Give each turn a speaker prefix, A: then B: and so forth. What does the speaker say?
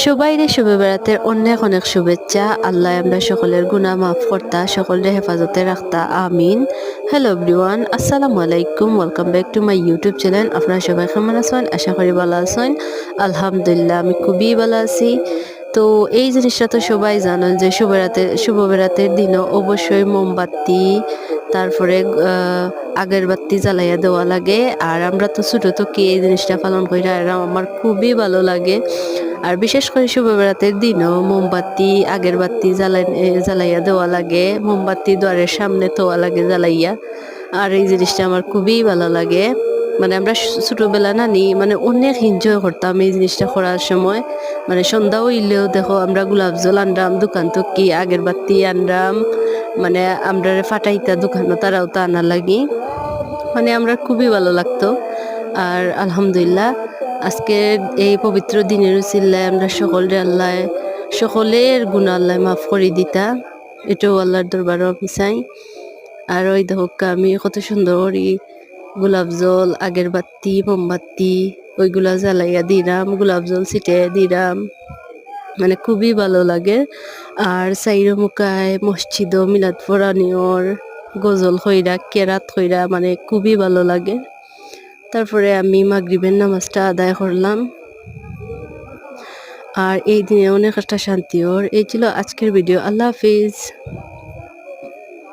A: সবাইরে শুভ বেড়াতের অনেক অনেক শুভেচ্ছা। আল্লাহ আমরা সকলের গুনাহ মাফ করতা, সকলের হেফাজতে রাখতা, আমিন। হ্যালো এভরিওয়ান, আসসালামু আলাইকুম, welcome back to my YouTube channel. আপনারা সবাই কেমন আছেন? আশা করি ভালো আছেন। আলহামদুলিল্লাহ আমি খুবই ভালো আছি। তো এই জিনিসটা তো সবাই জানেন যে শুভ বেড়াতের দিনও অবশ্যই মোমবাতি, তারপরে আগের বাতি জ্বালাইয়া দেওয়া লাগে। আর আমরা তো ছোট তো কি এই জিনিসটা পালন করি, আর আমার খুবই ভালো লাগে। আর বিশেষ করে শুভ বেড়াতের দিনও মোমবাতি আগের বাতি জ্বালাইয়া দেওয়া লাগে, মোমবাতি দ্বারের সামনে তোয়া লাগে জ্বালাইয়া। আর এই জিনিসটা আমার খুবই ভালো লাগে। মানে আমরা ছোটবেলা নানি মানে অনেক এনজয় করতাম এই জিনিসটা করার সময়। মানে সন্ধ্যা হইলেও দেখো আমরা গোলাপ জল আনরাম দোকান তো কি আগের বাতি আনরাম, মানে আমরা ফাটাইতা দোকানও তারাও তা আনা লাগি। মানে আমরা খুবই ভালো লাগতো। আর আলহামদুলিল্লাহ আজকে এই পবিত্র দিনের উসিলায় আমরা সকলের গুনাহ আল্লাহ মাফ করে দিতা, এটাও আল্লাহর দরবারে আমি চাই। আর ওই দেখো আমি কত সুন্দর করি গোলাপ জল আগের বাতি মোমবাতি ওইগুলা জ্বালাইয়া দিলাম, গোলাপ জল ছিটিয়ে দিলাম, মানে খুবই ভালো লাগে। আর সাইরো মুখায় মসজিদও মিলাদ পড়ানিওর গজল হইরা কেরাত হইরা মানে খুবই ভালো লাগে। তারপরে আমি মাগরিবের নামাজটা আদায় করলাম। আর এই দিনে অনেক একটা শান্তি ওর। এই ছিল আজকের ভিডিও। আল্লাহ হাফিজ।